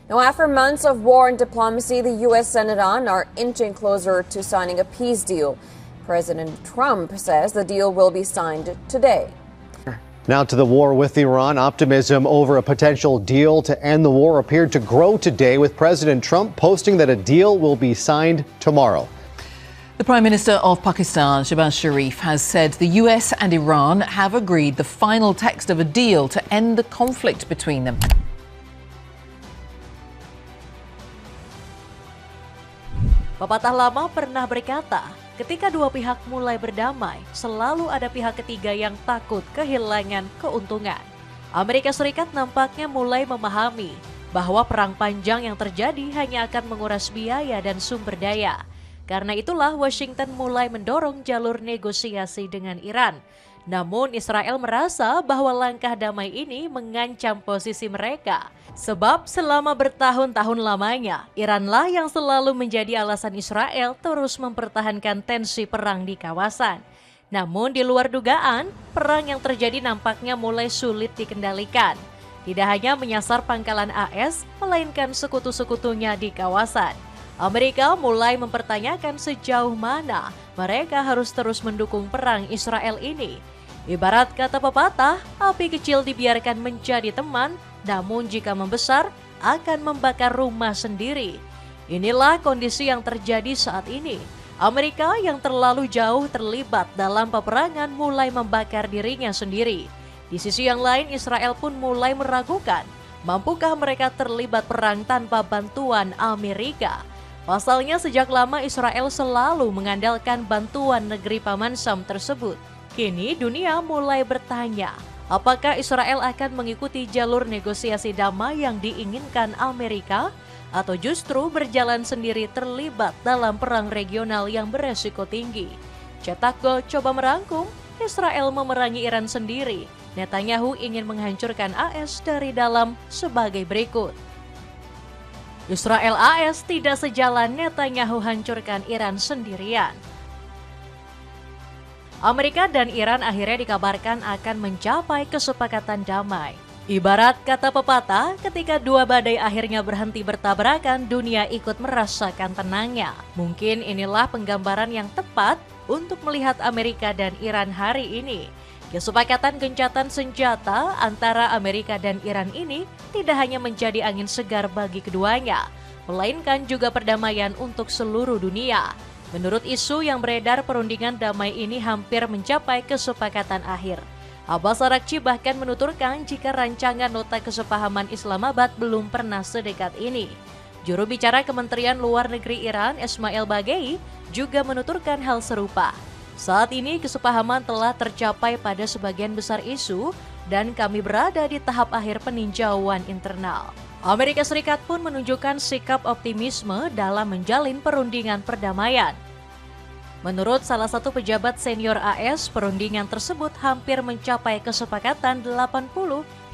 Now, after months of war and diplomacy, the U.S. and Iran are inching closer to signing a peace deal. President Trump says the deal will be signed today. Now to the war with Iran. Optimism over a potential deal to end the war appeared to grow today, with President Trump posting that a deal will be signed tomorrow. The Prime Minister of Pakistan, Shehbaz Sharif, has said the US and Iran have agreed the final text of a deal to end the conflict between them. Pepatah lama pernah berkata, ketika dua pihak mulai berdamai, selalu ada pihak ketiga yang takut kehilangan keuntungan. Amerika Serikat nampaknya mulai memahami bahwa perang panjang yang terjadi hanya akan menguras biaya dan sumber daya. Karena itulah Washington mulai mendorong jalur negosiasi dengan Iran. Namun Israel merasa bahwa langkah damai ini mengancam posisi mereka. Sebab selama bertahun-tahun lamanya, Iranlah yang selalu menjadi alasan Israel terus mempertahankan tensi perang di kawasan. Namun di luar dugaan, perang yang terjadi nampaknya mulai sulit dikendalikan. Tidak hanya menyasar pangkalan AS, melainkan sekutu-sekutunya di kawasan. Amerika mulai mempertanyakan sejauh mana mereka harus terus mendukung perang Israel ini. Ibarat kata pepatah, api kecil dibiarkan menjadi teman, namun jika membesar akan membakar rumah sendiri. Inilah kondisi yang terjadi saat ini. Amerika yang terlalu jauh terlibat dalam peperangan mulai membakar dirinya sendiri. Di sisi yang lain, Israel pun mulai meragukan, mampukah mereka terlibat perang tanpa bantuan Amerika? Pasalnya sejak lama Israel selalu mengandalkan bantuan negeri Paman Sam tersebut. Kini dunia mulai bertanya, apakah Israel akan mengikuti jalur negosiasi damai yang diinginkan Amerika, atau justru berjalan sendiri terlibat dalam perang regional yang beresiko tinggi? Cetak Gol coba merangkum, Israel memerangi Iran sendiri. Netanyahu ingin menghancurkan AS dari dalam sebagai berikut. Israel AS tidak sejalan, Netanyahu hancurkan Iran sendirian. Amerika dan Iran akhirnya dikabarkan akan mencapai kesepakatan damai. Ibarat kata pepatah, ketika dua badai akhirnya berhenti bertabrakan, dunia ikut merasakan tenangnya. Mungkin inilah penggambaran yang tepat untuk melihat Amerika dan Iran hari ini. Kesepakatan gencatan senjata antara Amerika dan Iran ini tidak hanya menjadi angin segar bagi keduanya, melainkan juga perdamaian untuk seluruh dunia. Menurut isu yang beredar, perundingan damai ini hampir mencapai kesepakatan akhir. Abbas Araghchi bahkan menuturkan jika rancangan nota kesepahaman Islamabad belum pernah sedekat ini. Juru bicara Kementerian Luar Negeri Iran, Esmail Bagei, juga menuturkan hal serupa. Saat ini kesepahaman telah tercapai pada sebagian besar isu dan kami berada di tahap akhir peninjauan internal. Amerika Serikat pun menunjukkan sikap optimisme dalam menjalin perundingan perdamaian. Menurut salah satu pejabat senior AS, perundingan tersebut hampir mencapai kesepakatan 80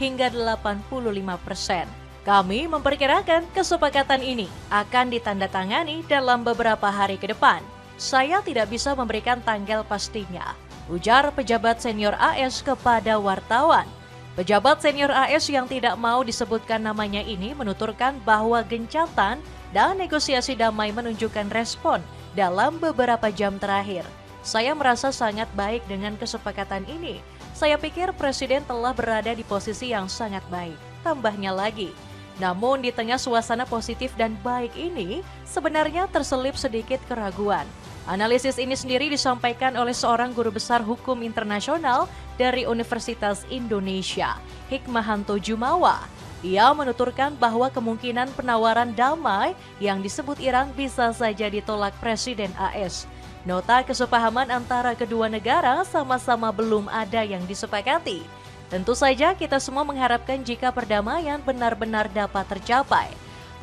hingga 85%. Kami memperkirakan kesepakatan ini akan ditandatangani dalam beberapa hari ke depan. Saya tidak bisa memberikan tanggal pastinya, ujar pejabat senior AS kepada wartawan. Pejabat senior AS yang tidak mau disebutkan namanya ini menuturkan bahwa gencatan dan negosiasi damai menunjukkan respon dalam beberapa jam terakhir. Saya merasa sangat baik dengan kesepakatan ini. Saya pikir Presiden telah berada di posisi yang sangat baik, tambahnya lagi. Namun di tengah suasana positif dan baik ini, sebenarnya terselip sedikit keraguan. Analisis ini sendiri disampaikan oleh seorang guru besar hukum internasional dari Universitas Indonesia, Hikmahanto Jumawa. Ia menuturkan bahwa kemungkinan penawaran damai yang disebut Iran bisa saja ditolak Presiden AS. Nota kesepahaman antara kedua negara sama-sama belum ada yang disepakati. Tentu saja kita semua mengharapkan jika perdamaian benar-benar dapat tercapai.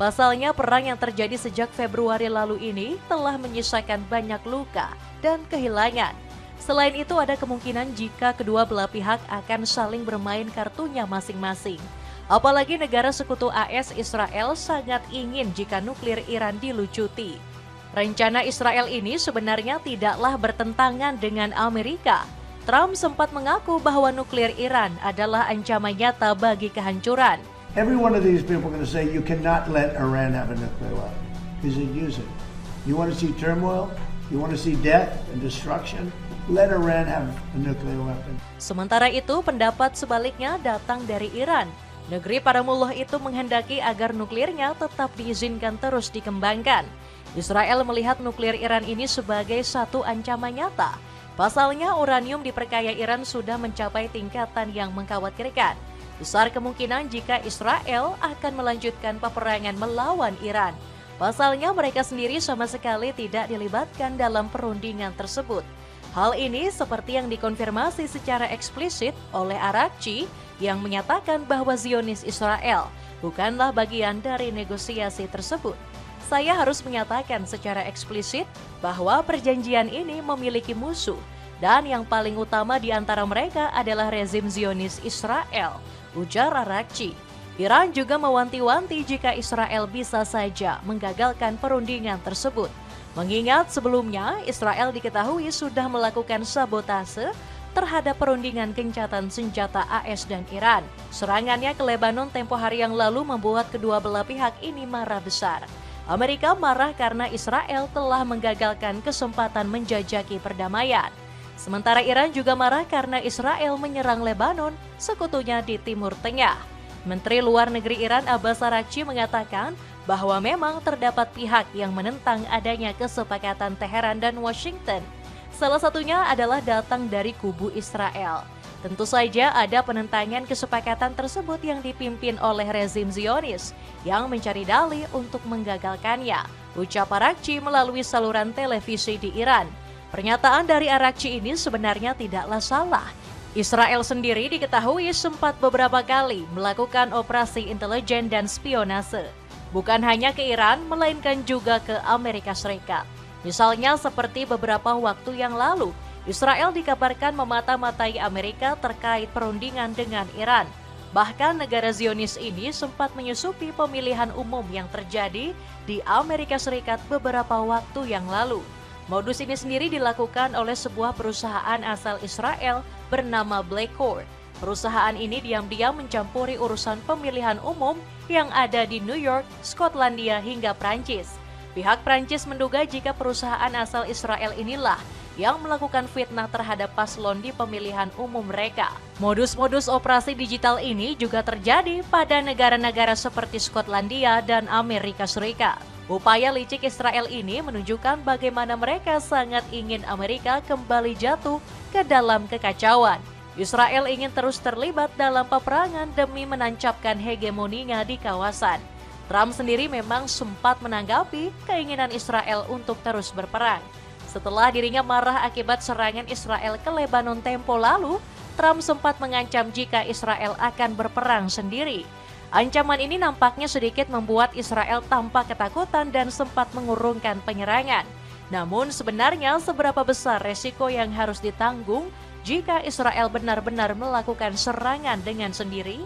Pasalnya perang yang terjadi sejak Februari lalu ini telah menyisakan banyak luka dan kehilangan. Selain itu ada kemungkinan jika kedua belah pihak akan saling bermain kartunya masing-masing. Apalagi negara sekutu AS Israel sangat ingin jika nuklir Iran dilucuti. Rencana Israel ini sebenarnya tidaklah bertentangan dengan Amerika. Trump sempat mengaku bahwa nuklir Iran adalah ancaman nyata bagi kehancuran. Every one of these people are going to say you cannot let Iran have a nuclear weapon because they'd use it. You want to see turmoil? You want to see death and destruction? Let Iran have a nuclear weapon. Sementara itu, pendapat sebaliknya datang dari Iran. Negeri para mullah itu menghendaki agar nuklirnya tetap diizinkan terus dikembangkan. Israel melihat nuklir Iran ini sebagai satu ancaman nyata. Pasalnya, uranium diperkaya Iran sudah mencapai tingkatan yang mengkhawatirkan. Besar kemungkinan jika Israel akan melanjutkan peperangan melawan Iran. Pasalnya, mereka sendiri sama sekali tidak dilibatkan dalam perundingan tersebut. Hal ini seperti yang dikonfirmasi secara eksplisit oleh Arakci yang menyatakan bahwa Zionis Israel bukanlah bagian dari negosiasi tersebut. Saya harus menyatakan secara eksplisit bahwa perjanjian ini memiliki musuh dan yang paling utama di antara mereka adalah rezim Zionis Israel, ujar Arakci. Iran juga mewanti-wanti jika Israel bisa saja menggagalkan perundingan tersebut. Mengingat sebelumnya Israel diketahui sudah melakukan sabotase terhadap perundingan gencatan senjata AS dan Iran. Serangannya ke Lebanon tempo hari yang lalu membuat kedua belah pihak ini marah besar. Amerika marah karena Israel telah menggagalkan kesempatan menjajaki perdamaian. Sementara Iran juga marah karena Israel menyerang Lebanon, sekutunya di Timur Tengah. Menteri Luar Negeri Iran Abbas Araghchi mengatakan bahwa memang terdapat pihak yang menentang adanya kesepakatan Teheran dan Washington. Salah satunya adalah datang dari kubu Israel. Tentu saja ada penentangan kesepakatan tersebut yang dipimpin oleh rezim Zionis yang mencari dalih untuk menggagalkannya, ucap Araghchi melalui saluran televisi di Iran. Pernyataan dari Araghchi ini sebenarnya tidaklah salah. Israel sendiri diketahui sempat beberapa kali melakukan operasi intelijen dan spionase. Bukan hanya ke Iran, melainkan juga ke Amerika Serikat. Misalnya seperti beberapa waktu yang lalu, Israel dikabarkan memata-matai Amerika terkait perundingan dengan Iran. Bahkan negara Zionis ini sempat menyusupi pemilihan umum yang terjadi di Amerika Serikat beberapa waktu yang lalu. Modus ini sendiri dilakukan oleh sebuah perusahaan asal Israel bernama Blackcore. Perusahaan ini diam-diam mencampuri urusan pemilihan umum yang ada di New York, Skotlandia hingga Prancis. Pihak Prancis menduga jika perusahaan asal Israel inilah yang melakukan fitnah terhadap paslon di pemilihan umum mereka. Modus-modus operasi digital ini juga terjadi pada negara-negara seperti Skotlandia dan Amerika Serikat. Upaya licik Israel ini menunjukkan bagaimana mereka sangat ingin Amerika kembali jatuh ke dalam kekacauan. Israel ingin terus terlibat dalam peperangan demi menancapkan hegemoninya di kawasan. Trump sendiri memang sempat menanggapi keinginan Israel untuk terus berperang. Setelah dirinya marah akibat serangan Israel ke Lebanon tempo lalu, Trump sempat mengancam jika Israel akan berperang sendiri. Ancaman ini nampaknya sedikit membuat Israel tampak ketakutan dan sempat mengurungkan penyerangan. Namun sebenarnya seberapa besar resiko yang harus ditanggung jika Israel benar-benar melakukan serangan dengan sendiri?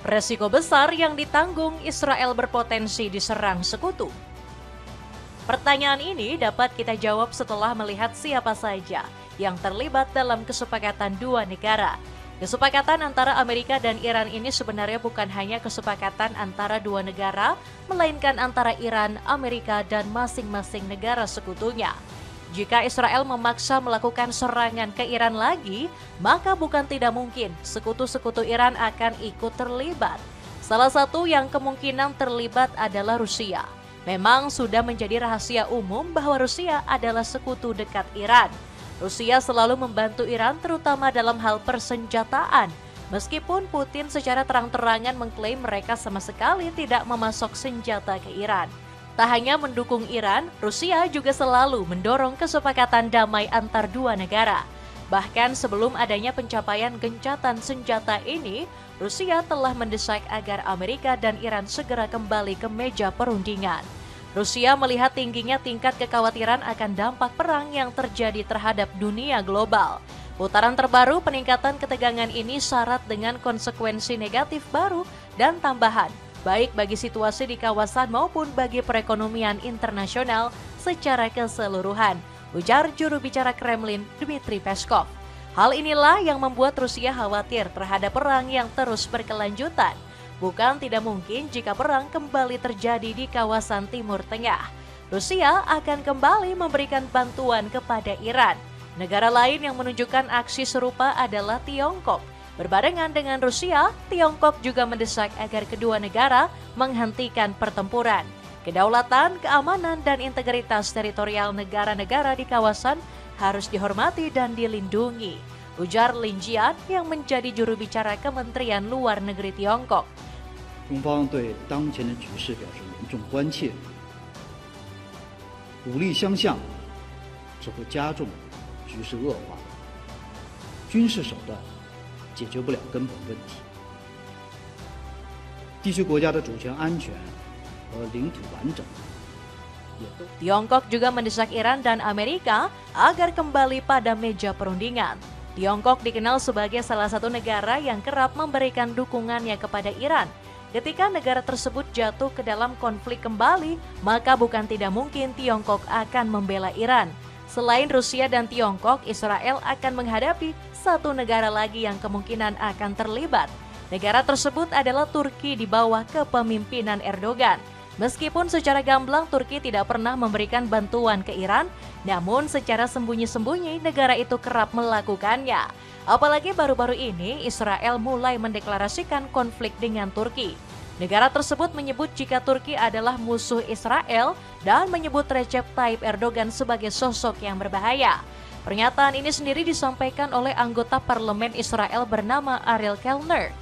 Resiko besar yang ditanggung Israel berpotensi diserang sekutu. Pertanyaan ini dapat kita jawab setelah melihat siapa saja yang terlibat dalam kesepakatan dua negara. Kesepakatan antara Amerika dan Iran ini sebenarnya bukan hanya kesepakatan antara dua negara, melainkan antara Iran, Amerika, dan masing-masing negara sekutunya. Jika Israel memaksa melakukan serangan ke Iran lagi, maka bukan tidak mungkin sekutu-sekutu Iran akan ikut terlibat. Salah satu yang kemungkinan terlibat adalah Rusia. Memang sudah menjadi rahasia umum bahwa Rusia adalah sekutu dekat Iran. Rusia selalu membantu Iran terutama dalam hal persenjataan. Meskipun Putin secara terang-terangan mengklaim mereka sama sekali tidak memasok senjata ke Iran. Tak hanya mendukung Iran, Rusia juga selalu mendorong kesepakatan damai antar dua negara. Bahkan sebelum adanya pencapaian gencatan senjata ini, Rusia telah mendesak agar Amerika dan Iran segera kembali ke meja perundingan. Rusia melihat tingginya tingkat kekhawatiran akan dampak perang yang terjadi terhadap dunia global. Putaran terbaru peningkatan ketegangan ini syarat dengan konsekuensi negatif baru dan tambahan, baik bagi situasi di kawasan maupun bagi perekonomian internasional secara keseluruhan, ujar juru bicara Kremlin Dmitry Peskov. Hal inilah yang membuat Rusia khawatir terhadap perang yang terus berkelanjutan. Bukan tidak mungkin jika perang kembali terjadi di kawasan Timur Tengah. Rusia akan kembali memberikan bantuan kepada Iran. Negara lain yang menunjukkan aksi serupa adalah Tiongkok. Berbarengan dengan Rusia, Tiongkok juga mendesak agar kedua negara menghentikan pertempuran. Kedaulatan, keamanan, dan integritas teritorial negara-negara di kawasan harus dihormati dan dilindungi, ujar Lin Jian yang menjadi juru bicara Kementerian Luar Negeri Tiongkok. 中方对当前的局势表示严重关切，武力相向只会加重局势恶化，军事手段解决不了根本问题，地区国家的主权安全和领土完整也都。 Tiongkok juga mendesak Iran dan Amerika agar kembali pada meja perundingan. Tiongkok dikenal sebagai salah satu negara yang kerap memberikan dukungannya kepada Iran. Ketika negara tersebut jatuh ke dalam konflik kembali, maka bukan tidak mungkin Tiongkok akan membela Iran. Selain Rusia dan Tiongkok, Israel akan menghadapi satu negara lagi yang kemungkinan akan terlibat. Negara tersebut adalah Turki di bawah kepemimpinan Erdogan. Meskipun secara gamblang Turki tidak pernah memberikan bantuan ke Iran, namun secara sembunyi-sembunyi negara itu kerap melakukannya. Apalagi baru-baru ini Israel mulai mendeklarasikan konflik dengan Turki. Negara tersebut menyebut jika Turki adalah musuh Israel dan menyebut Recep Tayyip Erdogan sebagai sosok yang berbahaya. Pernyataan ini sendiri disampaikan oleh anggota parlemen Israel bernama Ariel Kellner.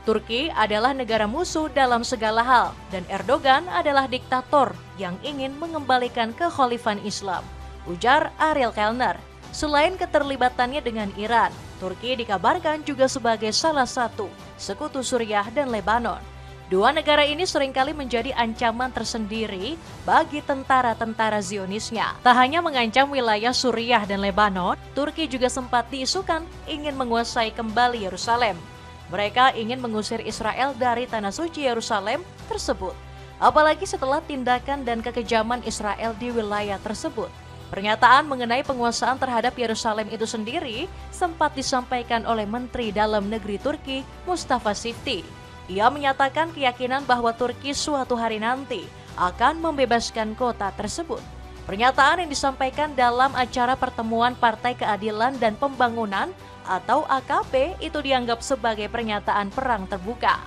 Turki adalah negara musuh dalam segala hal dan Erdogan adalah diktator yang ingin mengembalikan kekhalifan Islam, ujar Ariel Kellner. Selain keterlibatannya dengan Iran, Turki dikabarkan juga sebagai salah satu sekutu Suriah dan Lebanon. Dua negara ini seringkali menjadi ancaman tersendiri bagi tentara-tentara Zionisnya. Tak hanya mengancam wilayah Suriah dan Lebanon, Turki juga sempat diisukan ingin menguasai kembali Yerusalem. Mereka ingin mengusir Israel dari tanah suci Yerusalem tersebut, apalagi setelah tindakan dan kekejaman Israel di wilayah tersebut. Pernyataan mengenai penguasaan terhadap Yerusalem itu sendiri sempat disampaikan oleh Menteri Dalam Negeri Turki, Mustafa Sifti. Ia menyatakan keyakinan bahwa Turki suatu hari nanti akan membebaskan kota tersebut. Pernyataan yang disampaikan dalam acara pertemuan Partai Keadilan dan Pembangunan atau AKP itu dianggap sebagai pernyataan perang terbuka.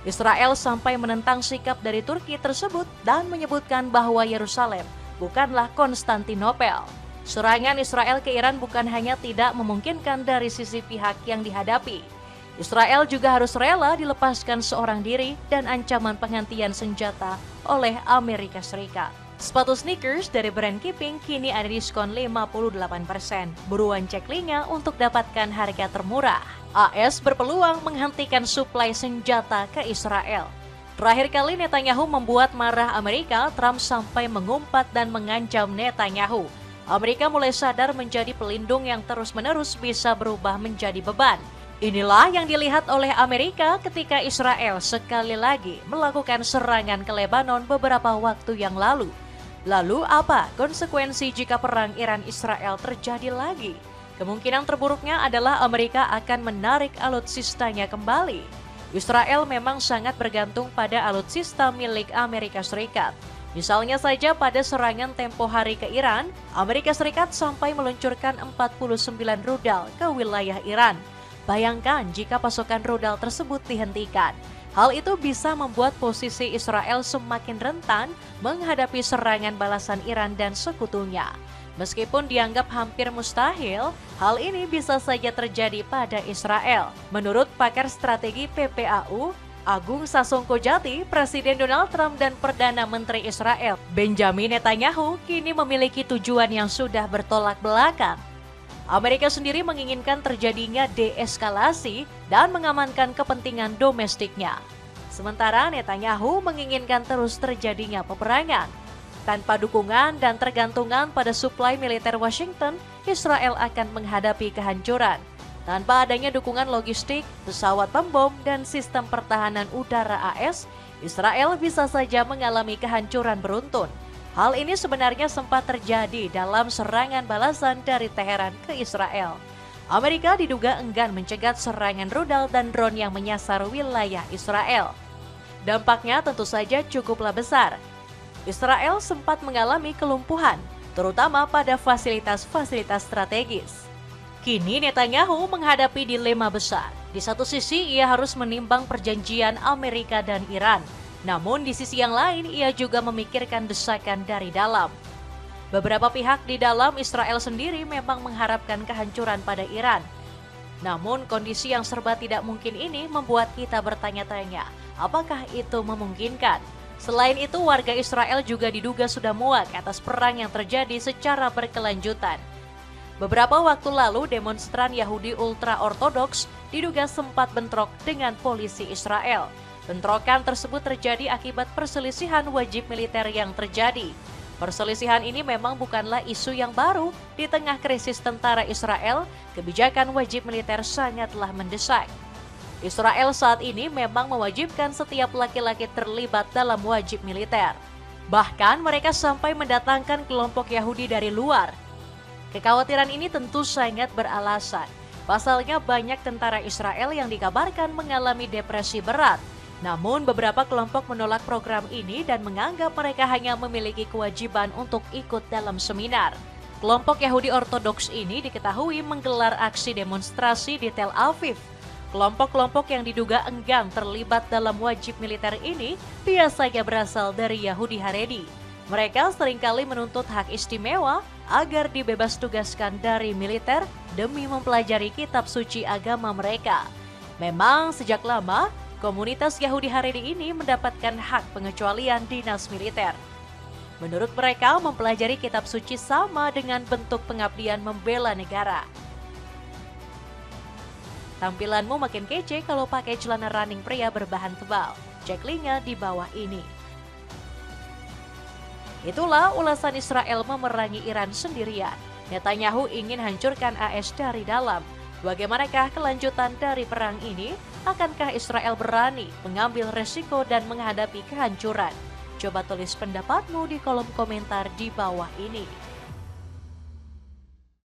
Israel sampai menentang sikap dari Turki tersebut dan menyebutkan bahwa Yerusalem bukanlah Konstantinopel. Serangan Israel ke Iran bukan hanya tidak memungkinkan dari sisi pihak yang dihadapi. Israel juga harus rela dilepaskan seorang diri dan ancaman penghentian senjata oleh Amerika Serikat. Sepatu sneakers dari brand Keeping kini ada diskon 58%. Buruan cek linknya untuk dapatkan harga termurah. AS berpeluang menghentikan suplai senjata ke Israel. Terakhir kali Netanyahu membuat marah Amerika, Trump sampai mengumpat dan mengancam Netanyahu. Amerika mulai sadar menjadi pelindung yang terus-menerus bisa berubah menjadi beban. Inilah yang dilihat oleh Amerika ketika Israel sekali lagi melakukan serangan ke Lebanon beberapa waktu yang lalu. Lalu apa konsekuensi jika perang Iran-Israel terjadi lagi? Kemungkinan terburuknya adalah Amerika akan menarik alutsistanya kembali. Israel memang sangat bergantung pada alutsista milik Amerika Serikat. Misalnya saja pada serangan tempo hari ke Iran, Amerika Serikat sampai meluncurkan 49 rudal ke wilayah Iran. Bayangkan jika pasokan rudal tersebut dihentikan. Hal itu bisa membuat posisi Israel semakin rentan menghadapi serangan balasan Iran dan sekutunya. Meskipun dianggap hampir mustahil, hal ini bisa saja terjadi pada Israel. Menurut pakar strategi PPAU, Agung Sasongkojati, Presiden Donald Trump dan Perdana Menteri Israel, Benjamin Netanyahu, kini memiliki tujuan yang sudah bertolak belakang. Amerika sendiri menginginkan terjadinya deeskalasi dan mengamankan kepentingan domestiknya. Sementara Netanyahu menginginkan terus terjadinya peperangan. Tanpa dukungan dan tergantungan pada suplai militer Washington, Israel akan menghadapi kehancuran. Tanpa adanya dukungan logistik, pesawat pembom, dan sistem pertahanan udara AS, Israel bisa saja mengalami kehancuran beruntun. Hal ini sebenarnya sempat terjadi dalam serangan balasan dari Teheran ke Israel. Amerika diduga enggan mencegat serangan rudal dan drone yang menyasar wilayah Israel. Dampaknya tentu saja cukuplah besar. Israel sempat mengalami kelumpuhan, terutama pada fasilitas-fasilitas strategis. Kini Netanyahu menghadapi dilema besar. Di satu sisi ia harus menimbang perjanjian Amerika dan Iran. Namun di sisi yang lain ia juga memikirkan desakan dari dalam. Beberapa pihak di dalam Israel sendiri memang mengharapkan kehancuran pada Iran. Namun kondisi yang serba tidak mungkin ini membuat kita bertanya-tanya, apakah itu memungkinkan? Selain itu, warga Israel juga diduga sudah muak atas perang yang terjadi secara berkelanjutan. Beberapa waktu lalu, demonstran Yahudi ultra-ortodoks diduga sempat bentrok dengan polisi Israel. Bentrokan tersebut terjadi akibat perselisihan wajib militer yang terjadi. Perselisihan ini memang bukanlah isu yang baru. Di tengah krisis tentara Israel, kebijakan wajib militer sangatlah mendesak. Israel saat ini memang mewajibkan setiap laki-laki terlibat dalam wajib militer. Bahkan mereka sampai mendatangkan kelompok Yahudi dari luar. Kekhawatiran ini tentu sangat beralasan. Pasalnya banyak tentara Israel yang dikabarkan mengalami depresi berat. Namun beberapa kelompok menolak program ini dan menganggap mereka hanya memiliki kewajiban untuk ikut dalam seminar. Kelompok Yahudi Ortodoks ini diketahui menggelar aksi demonstrasi di Tel Aviv. Kelompok-kelompok yang diduga enggan terlibat dalam wajib militer ini biasanya berasal dari Yahudi Haredi. Mereka seringkali menuntut hak istimewa agar dibebas tugaskan dari militer demi mempelajari kitab suci agama mereka. Memang sejak lama, komunitas Yahudi Haredi ini mendapatkan hak pengecualian dinas militer. Menurut mereka, mempelajari kitab suci sama dengan bentuk pengabdian membela negara. Tampilanmu makin kece kalau pakai celana running pria berbahan tebal. Cek linknya di bawah ini. Itulah ulasan Israel memerangi Iran sendirian. Netanyahu ingin hancurkan AS dari dalam. Bagaimanakah kelanjutan dari perang ini? Akankah Israel berani mengambil resiko dan menghadapi kehancuran? Coba tulis pendapatmu di kolom komentar di bawah ini.